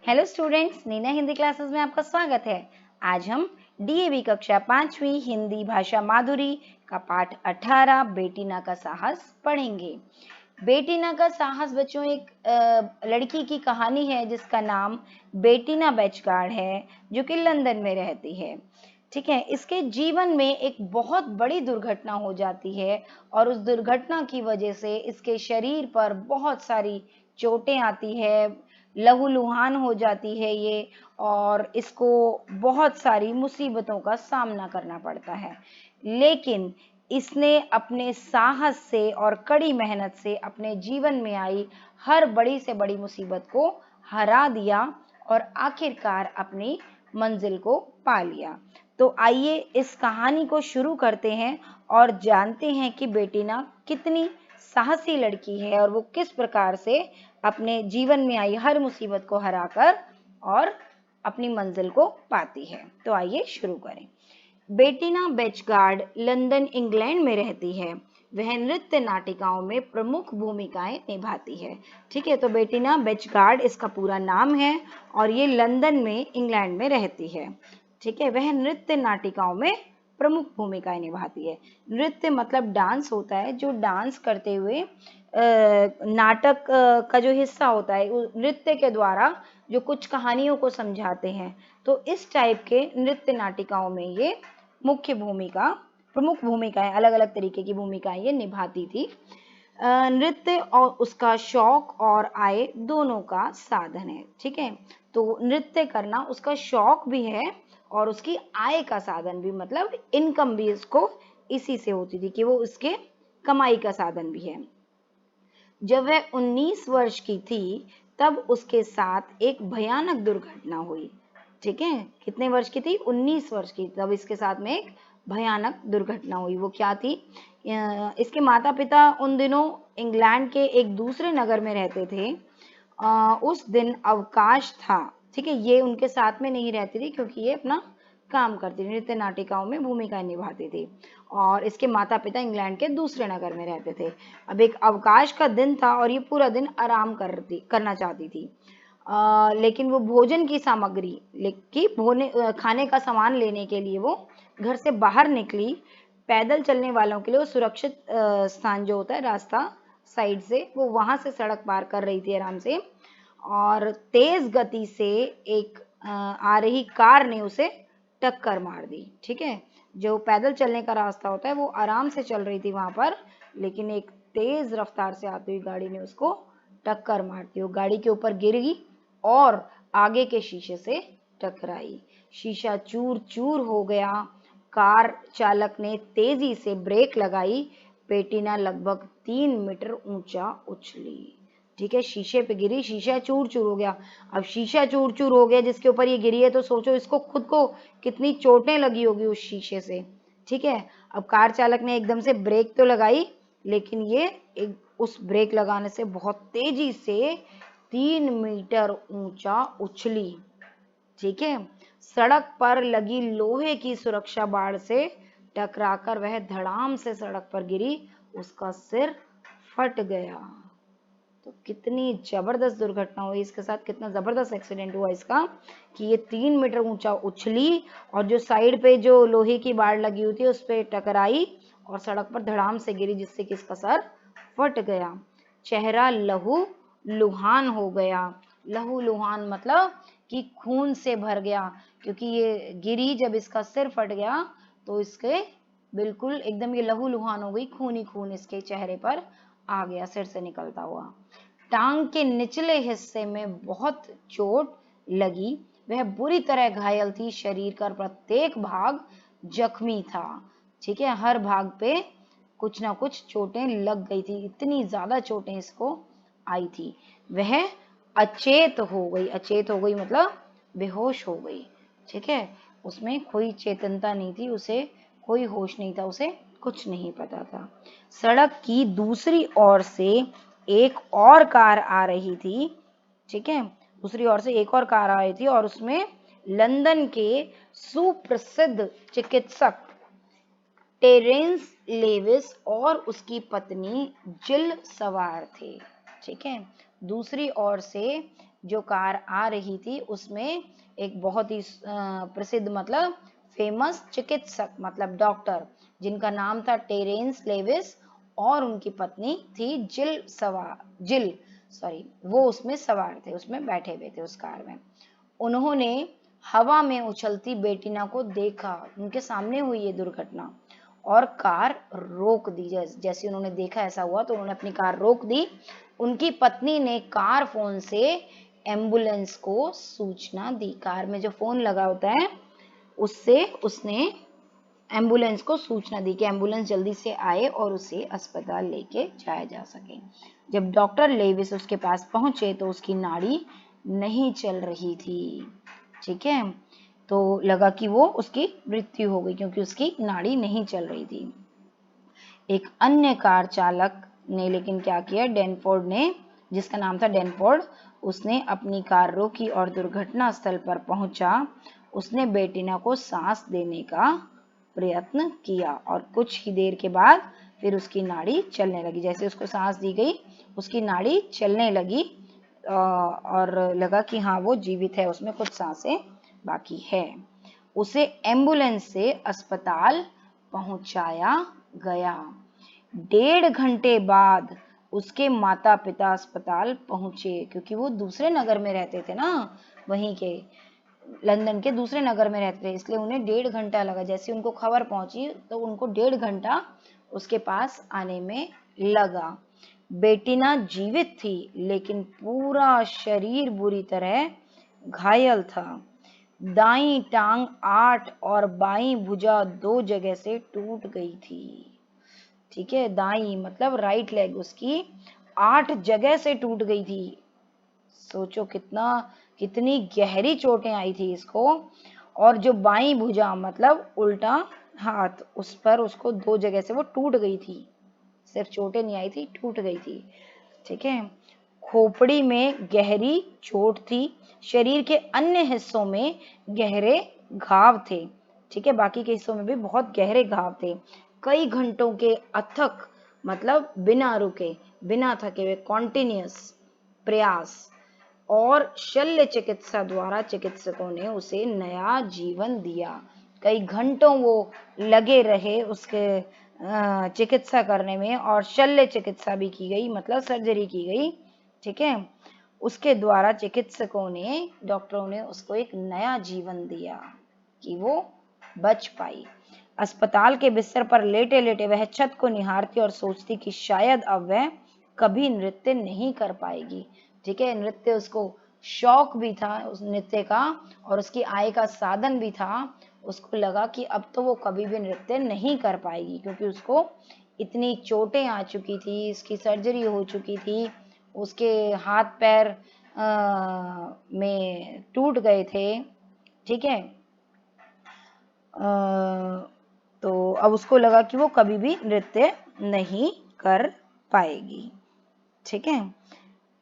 Hello students, Neena Hindi classes में आपका स्वागत है। आज हम डीएवी कक्षा 5वीं हिंदी भाषा माधुरी का पाठ 18 बेटीना का साहस पढ़ेंगे। बेटीना का साहस बच्चों एक लड़की की कहानी है जिसका नाम बेटीना बेचगार्ड है, जो कि लंदन में रहती है। ठीक है, इसके जीवन में एक बहुत बड़ी दुर्घटना हो जाती है और उस दुर्घटना की वजह से इसके शरीर पर बहुत सारी चोटें आती है, लहूलुहान हो जाती है ये, और इसको बहुत सारी मुसीबतों का सामना करना पड़ता है। लेकिन इसने अपने साहस से और कड़ी मेहनत से अपने जीवन में आई हर बड़ी से बड़ी मुसीबत को हरा दिया और आखिरकार अपनी मंजिल को पा लिया। तो आइए इस कहानी को शुरू करते हैं और जानते हैं कि बेटीना कितनी साहसी लड़की है और वो किस प्रकार से अपने जीवन में आई हर मुसीबत को हराकर और अपनी मंजिल को पाती है। तो आइए शुरू करें। बेटीना बेचगार्ड लंदन इंग्लैंड में रहती है। वह नृत्य नाटिकाओं में प्रमुख भूमिकाएं निभाती है। ठीक है, तो बेटीना बेचगार्ड इसका पूरा नाम है और ये लंदन में इंग्लैंड में रहती है। ठीक है, वह नृत्य नाटिकाओं में प्रमुख भूमिकाएं निभाती है। नृत्य मतलब डांस होता है, जो डांस करते हुए नाटक का जो हिस्सा होता है नृत्य के द्वारा जो कुछ कहानियों को समझाते हैं, तो इस टाइप के नृत्य नाटिकाओं में ये प्रमुख भूमिकाएं, अलग अलग तरीके की भूमिकाएं ये निभाती थी। नृत्य और उसका शौक और आय दोनों का साधन है। ठीक है, तो नृत्य करना उसका शौक भी है और उसकी आय का साधन भी, मतलब इनकम भी इसको इसी से होती थी कि वो उसके कमाई का साधन भी है। जब वह 19 वर्ष की थी तब उसके साथ एक भयानक दुर्घटना हुई। ठीक है, कितने वर्ष की थी? 19 वर्ष की। तब इसके साथ में एक भयानक दुर्घटना हुई। वो क्या थी? इसके माता पिता उन दिनों इंग्लैंड के एक दूसरे नगर में रहते थे। उस दिन अवकाश था। ठीक है, ये उनके साथ में नहीं रहती थी क्योंकि ये अपना काम करती थी, नृत्य नाटिकाओं में भूमिकाएं निभाती थी और इसके माता पिता इंग्लैंड के दूसरे नगर में रहते थे। अब एक अवकाश का दिन था और ये पूरा दिन आराम करना चाहती थी। लेकिन वो भोजन की सामग्री खाने का सामान लेने के लिए वो घर से बाहर निकली। पैदल चलने वालों के लिए वो सुरक्षित स्थान जो होता है, रास्ता साइड से, वो वहां से सड़क पार कर रही थी आराम से, और तेज गति से एक आ रही कार ने उसे टक्कर मार दी। ठीक है, जो पैदल चलने का रास्ता होता है वो आराम से चल रही थी वहां पर, लेकिन एक तेज रफ्तार से आती हुई गाड़ी ने उसको टक्कर मारती, वो गाड़ी के ऊपर गिर गई और आगे के शीशे से टकराई। शीशा चूर चूर हो गया। कार चालक ने तेजी से ब्रेक लगाई। बेटीना लगभग 3 मीटर ऊंचा उछली। ठीक है, शीशे पे गिरी, शीशा चूर चूर हो गया। अब शीशा चूर चूर हो गया जिसके ऊपर ये गिरी है, तो सोचो इसको खुद को कितनी चोटें लगी होगी उस शीशे से। ठीक है, अब कार चालक ने एकदम से ब्रेक तो लगाई, लेकिन ये उस ब्रेक लगाने से बहुत तेजी से 3 मीटर ऊंचा उछली। ठीक है, सड़क पर लगी लोहे की सुरक्षा बाड़ से टकराकर वह धड़ाम से सड़क पर गिरी। उसका सिर फट गया। तो कितनी जबरदस्त दुर्घटना हुई इसके साथ, कितना जबरदस्त एक्सीडेंट हुआ इसका कि ये 3 मीटर ऊंचा उछली और जो साइड पे जो लोहे की बाड़ लगी हुई थी उस पे टकराई और सड़क पर धड़ाम से गिरी, जिससे कि इसका सर फट गया। चेहरा लहू लुहान हो गया। लहू लुहान मतलब कि खून से भर गया, क्योंकि ये गिरी जब इसका सिर फट गया तो इसके बिल्कुल एकदम ये लहू लुहान हो गई, खून ही खून इसके चेहरे पर आ गया सिर से निकलता हुआ। टांग के निचले हिस्से में बहुत चोट लगी। वह बुरी तरह घायल थी। शरीर का प्रत्येक भाग जख्मी था। ठीक है, हर भाग पे कुछ ना कुछ चोटें लग गई थी, इतनी ज्यादा चोटें इसको आई थी। वह अचेत हो गई। अचेत हो गई मतलब बेहोश हो गई। ठीक है, उसमें कोई चेतनता नहीं थी, उसे कोई होश नहीं था, उसे कुछ नहीं पता था। सड़क की दूसरी ओर से एक और कार आ रही थी। ठीक है, दूसरी ओर से एक और कार आ रही थी और उसमें लंदन के सुप्रसिद्ध चिकित्सक टेरेंस लेविस और उसकी पत्नी जिल सवार थे। ठीक है, दूसरी ओर से जो कार आ रही थी उसमें एक बहुत ही प्रसिद्ध मतलब फेमस चिकित्सक मतलब डॉक्टर जिनका नाम था टेरेंस लेविस और उनकी पत्नी थी जिल सॉरी, वो उसमें सवार थे, उसमें बैठे हुए थे उस कार में। उन्होंने हवा में उछलती बेटीना को देखा, उनके सामने हुई ये दुर्घटना और कार रोक दी। जैसे उन्होंने देखा ऐसा हुआ तो उन्होंने अपनी कार रोक दी। उनकी पत्नी ने कार फोन से एम्बुलेंस को सूचना दी। कार में जो फोन लगा होता है उससे उसने एम्बुलेंस को सूचना दी कि एम्बुलेंस जल्दी से आए और उसे अस्पताल लेके जाया जा सके। जब डॉक्टर लेविस उसके पास पहुंचे तो उसकी नाड़ी नहीं चल रही थी। ठीक है, तो लगा कि वो उसकी मृत्यु हो गई क्योंकि उसकी नाड़ी नहीं चल रही थी। एक अन्य कार चालक ने लेकिन क्या किया, डेनफोर्ड ने, जिसका नाम था डेनफोर्ड, उसने अपनी कार रोकी और दुर्घटना स्थल पर पहुंचा। उसने बेटीना को सांस देने का प्रयत्न किया और कुछ ही देर के बाद फिर उसकी नाड़ी चलने लगी। जैसे उसको सांस दी गई उसकी नाड़ी चलने लगी और लगा कि हाँ वो जीवित है, उसमें कुछ सांसें बाकी है। उसे एम्बुलेंस से अस्पताल पहुंचाया गया। 1.5 घंटे बाद उसके माता पिता अस्पताल पहुंचे क्योंकि वो दूसरे नगर में रहते थे ना, वहीं के लंदन के दूसरे नगर में रहते थे, इसलिए उन्हें 1.5 घंटा लगा। जैसे उनको खबर पहुंची तो उनको 1.5 घंटा उसके पास आने में लगा। बेटीना जीवित थी लेकिन पूरा शरीर बुरी तरह घायल था। दाईं टांग 8 और बाईं भुजा 2 जगह से टूट गई थी। ठीक है, दाईं मतलब राइट लेग उसकी 8 जगह से टूट गई थी। सोचो कितनी गहरी चोटें आई थी इसको। और जो बाईं भुजा मतलब उल्टा हाथ, उस पर उसको 2 जगह से वो टूट गई थी, सिर्फ चोटें नहीं आई थी, टूट गई थी। ठीक है, खोपड़ी में गहरी चोट थी। शरीर के अन्य हिस्सों में गहरे घाव थे। ठीक है, बाकी के हिस्सों में भी बहुत गहरे घाव थे। कई घंटों के अथक मतलब बिना रुके बिना थके हुए कॉन्टिन्यूअस प्रयास और शल्य चिकित्सा द्वारा चिकित्सकों ने उसे नया जीवन दिया। कई घंटों वो लगे रहे उसके चिकित्सा करने में और शल्य चिकित्सा भी की गई मतलब सर्जरी की गई। ठीक है, उसके द्वारा चिकित्सकों ने, डॉक्टरों ने उसको एक नया जीवन दिया कि वो बच पाई। अस्पताल के बिस्तर पर लेटे लेटे वह छत को निहारती और सोचती कि शायद अब वह कभी नृत्य नहीं कर पाएगी। ठीक है, नृत्य उसको शौक भी था उस नृत्य का और उसकी आय का साधन भी था। उसको लगा कि अब तो वो कभी भी नृत्य नहीं कर पाएगी क्योंकि उसको इतनी चोटें आ चुकी थी, इसकी सर्जरी हो चुकी थी, उसके हाथ पैर में टूट गए थे। ठीक है, तो अब उसको लगा कि वो कभी भी नृत्य नहीं कर पाएगी। ठीक है,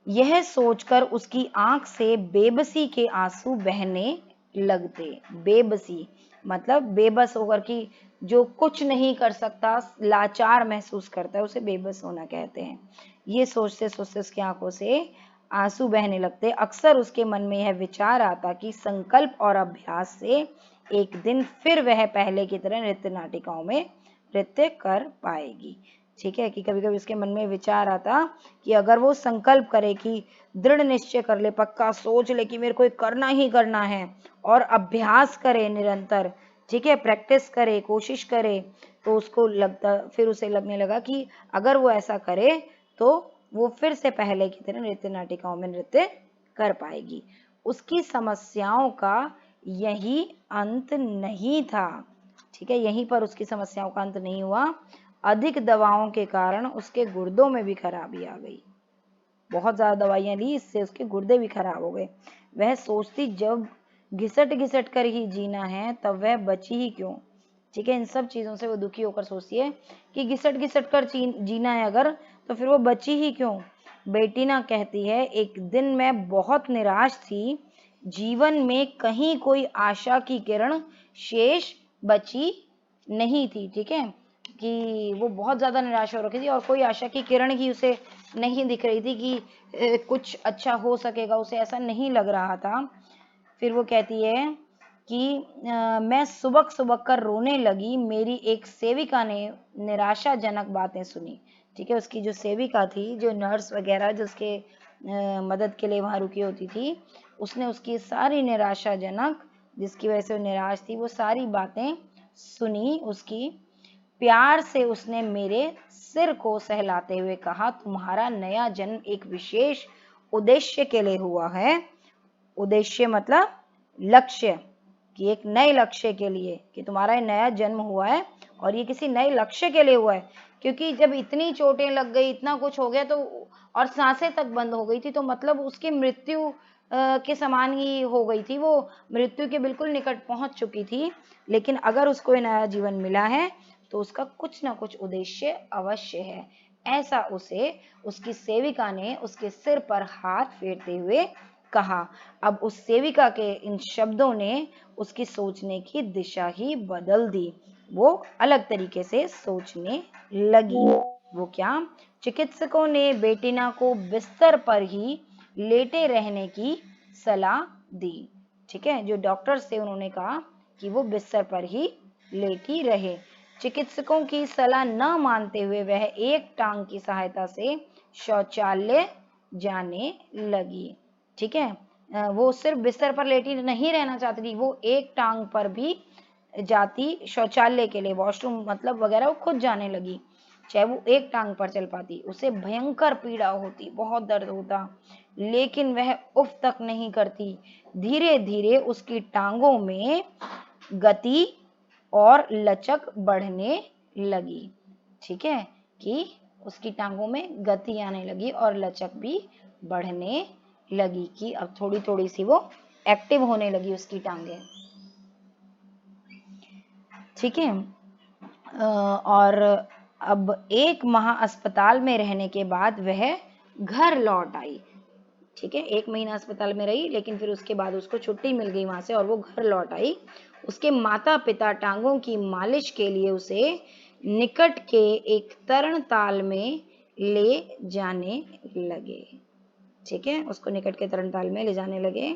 यह सोचकर उसकी आंख से बेबसी के आंसू बहने लगते। बेबसी मतलब बेबस होकर कि जो कुछ नहीं कर सकता, लाचार महसूस करता है, उसे बेबस होना कहते हैं। ये सोचते सोचते उसकी आंखों से आंसू बहने लगते। अक्सर उसके मन में यह विचार आता कि संकल्प और अभ्यास से एक दिन फिर वह पहले की तरह नृत्य नाटिकाओं में नृत्य कर पाएगी। ठीक है, कि कभी कभी उसके मन में विचार आता कि अगर वो संकल्प करे कि दृढ़ निश्चय कर ले, पक्का सोच ले कि मेरे को करना ही करना है और अभ्यास करे निरंतर, ठीक है, प्रैक्टिस करे, कोशिश करे, तो उसको लगता, फिर उसे लगने लगा कि अगर वो ऐसा करे तो वो फिर से पहले की तरह नृत्य नाटिकाओं में नृत्य कर पाएगी। उसकी समस्याओं का यही अंत नहीं था। ठीक है, यहीं पर उसकी समस्याओं का अंत नहीं हुआ। अधिक दवाओं के कारण उसके गुर्दों में भी खराबी आ गई। बहुत ज्यादा दवाइयां ली, इससे उसके गुर्दे भी खराब हो गए। वह सोचती जब घिसट घिसट कर ही जीना है तब वह बची ही क्यों। ठीक है, इन सब चीजों से वो दुखी होकर सोचती है कि घिसट घिसट कर जीना है अगर, तो फिर वो बची ही क्यों। बेटीना कहती है, एक दिन मैं बहुत निराश थी, जीवन में कहीं कोई आशा की किरण शेष बची नहीं थी। ठीक है, कि वो बहुत ज़्यादा निराश हो रखी थी और कोई आशा की किरण की उसे नहीं दिख रही थी कि कुछ अच्छा हो सकेगा, उसे ऐसा नहीं लग रहा था। फिर वो कहती है कि मैं सुबक सुबक कर रोने लगी, मेरी एक सेविका ने निराशाजनक बातें सुनी। ठीक है, उसकी जो सेविका थी, जो नर्स वगैरह जो उसके मदद के लिए वहाँ रुकी होती थी, उसने उसकी सारी निराशाजनक, जिसकी वजह से वो निराश थी, वो सारी बातें सुनी उसकी। प्यार से उसने मेरे सिर को सहलाते हुए कहा, तुम्हारा नया जन्म एक विशेष उद्देश्य के लिए हुआ है। उद्देश्य मतलब लक्ष्य, कि एक नए लक्ष्य के लिए, कि तुम्हारा नया जन्म हुआ है और ये किसी नए लक्ष्य के लिए हुआ है। क्योंकि जब इतनी चोटें लग गई, इतना कुछ हो गया, तो और सांसें तक बंद हो गई थी, तो मतलब उसकी मृत्यु के समान ही हो गई थी, वो मृत्यु के बिल्कुल निकट पहुंच चुकी थी। लेकिन अगर उसको नया जीवन मिला है तो उसका कुछ ना कुछ उद्देश्य अवश्य है। ऐसा उसे उसकी सेविका ने उसके सिर पर हाथ फेरते हुए कहा। अब उस सेविका के इन शब्दों ने उसकी सोचने की दिशा ही बदल दी। वो अलग तरीके से सोचने लगी। वो क्या? चिकित्सकों ने बेटिना को बिस्तर पर ही लेटे रहने की सलाह दी। ठीक है, जो डॉक्टर्स थे उन्होंने कहा कि वो बिस्तर पर ही लेटी रहे। चिकित्सकों की सलाह न मानते हुए वह एक टांग की सहायता से शौचालय जाने लगी। ठीक है, वो सिर्फ बिस्तर पर लेटी नहीं रहना चाहती थी, वो एक टांग पर भी जाती शौचालय के लिए, वॉशरूम मतलब वगैरह, वो खुद जाने लगी, चाहे वो एक टांग पर चल पाती। उसे भयंकर पीड़ा होती, बहुत दर्द होता, लेकिन वह उफ तक नहीं करती। धीरे धीरे उसकी टांगों में गति और लचक बढ़ने लगी। ठीक है, कि उसकी टांगों में गति आने लगी और लचक भी बढ़ने लगी, कि अब थोड़ी थोड़ी सी वो एक्टिव होने लगी उसकी टांगें। ठीक है, और अब 1 माह अस्पताल में रहने के बाद वह घर लौट आई। ठीक है, 1 महीना अस्पताल में रही, लेकिन फिर उसके बाद उसको छुट्टी मिल गई वहां से और वो घर लौट आई। उसके माता पिता टांगों की मालिश के लिए उसे निकट के एक तरण ताल में ले जाने लगे। ठीक है, उसको निकट के तरण ताल में ले जाने लगे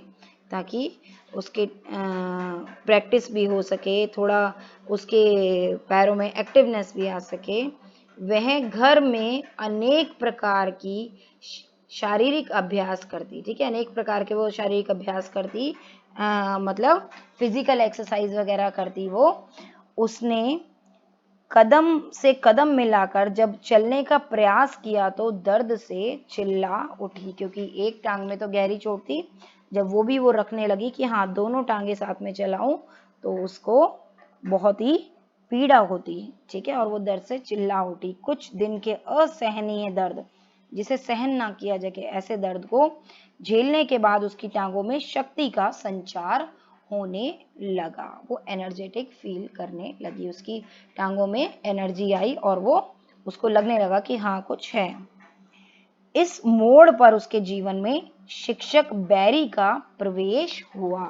ताकि उसके प्रैक्टिस भी हो सके, थोड़ा उसके पैरों में एक्टिवनेस भी आ सके। वह घर में अनेक प्रकार की शारीरिक अभ्यास करती। ठीक है, अनेक प्रकार के वो शारीरिक अभ्यास करती, मतलब फिजिकल एक्सरसाइज वगैरह करती वो। उसने कदम से कदम मिलाकर जब चलने का प्रयास किया तो दर्द से चिल्ला उठी, क्योंकि एक टांग में तो गहरी चोट थी। जब वो भी वो रखने लगी कि हाँ दोनों टांगे साथ में चलाऊं, तो उसको बहुत ही पीड़ा होती। ठीक है, और वो दर्द से चिल्ला उठी। कुछ दिन के असहनीय दर्द, जिसे सहन ना किया जाए, ऐसे दर्द को झेलने के बाद उसकी टांगों में शक्ति का संचार होने लगा। वो एनर्जेटिक फील करने लगी, उसकी टांगों में एनर्जी आई और वो उसको लगने लगा कि हाँ कुछ है। इस मोड़ पर उसके जीवन में शिक्षक बैरी का प्रवेश हुआ।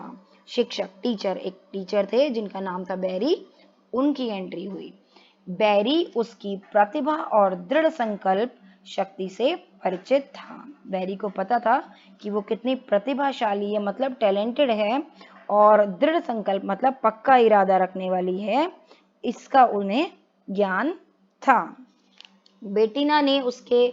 शिक्षक, टीचर, एक टीचर थे जिनका नाम था बैरी, उनकी एंट्री हुई। बैरी उसकी प्रतिभा और दृढ़ संकल्प शक्ति से परिचित था। बैरी को पता था कि वो कितनी प्रतिभाशाली है, मतलब टैलेंटेड है, और दृढ़ संकल्प मतलब पक्का इरादा रखने वाली है, इसका उन्हें ज्ञान था। बेटिना ने उसके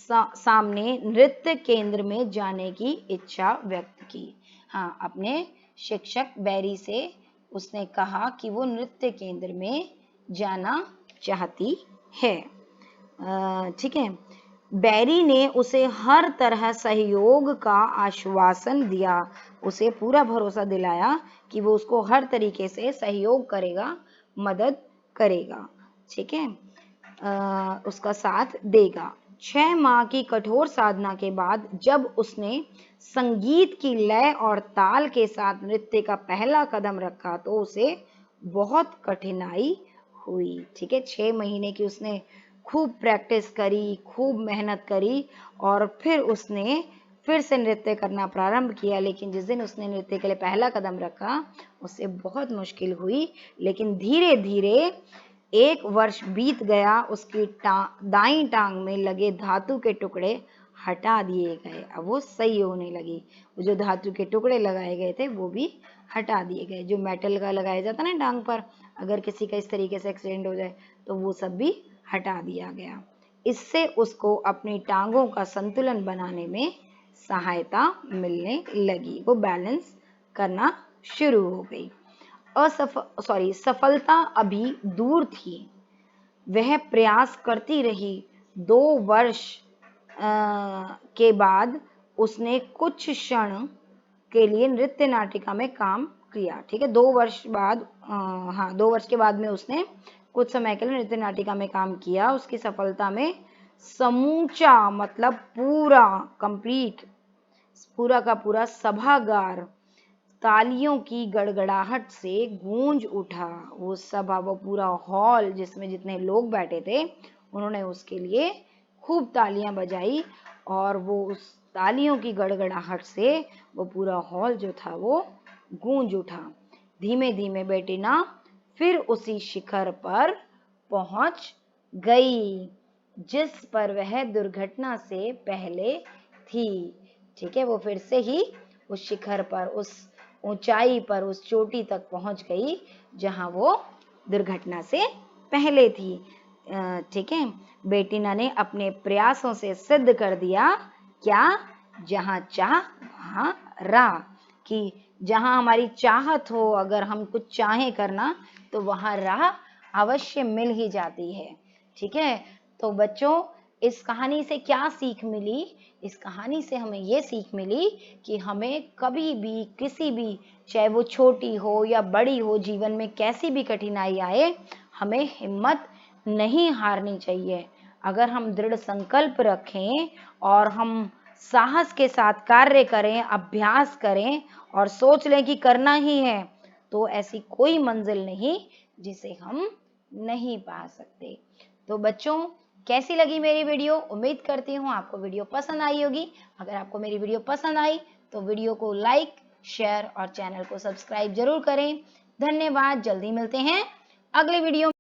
सामने नृत्य केंद्र में जाने की इच्छा व्यक्त की। हाँ, अपने शिक्षक बैरी से उसने कहा कि वो नृत्य केंद्र में जाना चाहती है। ठीक है, बैरी ने उसे हर तरह सहयोग का आश्वासन दिया, उसे पूरा भरोसा दिलाया कि वो उसको हर तरीके से सहयोग करेगा, मदद करेगा। ठीक है, उसका साथ देगा। 6 माह की कठोर साधना के बाद जब उसने संगीत की लय और ताल के साथ नृत्य का पहला कदम रखा तो उसे बहुत कठिनाई हुई। ठीक है, 6 महीने की उसने खूब प्रैक्टिस करी, खूब मेहनत करी, और फिर उसने फिर से नृत्य करना प्रारंभ किया। लेकिन जिस दिन उसने नृत्य के लिए पहला कदम रखा, उससे बहुत मुश्किल हुई, लेकिन धीरे धीरे 1 वर्ष बीत गया, उसकी दाईं टांग में लगे धातु के टुकड़े हटा दिए गए। अब वो सही होने लगी। वो जो धातु के टुकड़े लगाए गए थे वो भी हटा दिए गए। जो मेटल का लगाया जाता ना टांग पर, अगर किसी का इस तरीके से एक्सीडेंट हो जाए तो वो सब भी हटा दिया गया। इससे उसको अपनी टांगों का संतुलन बनाने में सहायता मिलने लगी। वो बैलेंस करना शुरू हो गई। सफलता अभी दूर थी। वह प्रयास करती रही। 2 वर्ष के बाद उसने कुछ क्षण के लिए नृत्य नाटिका में काम किया। ठीक है, 2 वर्ष बाद, हाँ 2 वर्ष के बाद में उसने कुछ समय के लिए नृत्य नाटिका में काम किया। उसकी सफलता में समूचा मतलब पूरा कंप्लीट, पूरा का पूरा सभागार तालियों की गड़गड़ाहट से गूंज उठा। वो सभा, वो पूरा हॉल जिसमें जितने लोग बैठे थे, उन्होंने उसके लिए खूब तालियां बजाई और वो उस तालियों की गड़गड़ाहट से वो पूरा हॉल जो था वो गूंज उठा। धीमे धीमे बेटीना फिर उसी शिखर पर पहुंच गई जिस पर वह दुर्घटना से पहले थी। ठीक है, वो फिर से ही उस शिखर पर, उस ऊंचाई पर, उस चोटी तक पहुंच गई जहां वो दुर्घटना से पहले थी। ठीक है, बेटीना ने अपने प्रयासों से सिद्ध कर दिया, क्या, जहां चाह वहां राह, कि जहां हमारी चाहत हो, अगर हम कुछ चाहें करना तो वहां राह अवश्य मिल ही जाती है। ठीक है, तो बच्चों इस कहानी से क्या सीख मिली? इस कहानी से हमें ये सीख मिली कि हमें कभी भी किसी भी, चाहे वो छोटी हो या बड़ी हो, जीवन में कैसी भी कठिनाई आए, हमें हिम्मत नहीं हारनी चाहिए। अगर हम दृढ़ संकल्प रखें और हम साहस के साथ कार्य करें, अभ्यास करें और सोच लें कि करना ही है, तो ऐसी कोई मंजिल नहीं जिसे हम नहीं पा सकते। तो बच्चों, कैसी लगी मेरी वीडियो? उम्मीद करती हूँ आपको वीडियो पसंद आई होगी। अगर आपको मेरी वीडियो पसंद आई तो वीडियो को लाइक, शेयर और चैनल को सब्सक्राइब जरूर करें। धन्यवाद। जल्दी मिलते हैं अगले वीडियो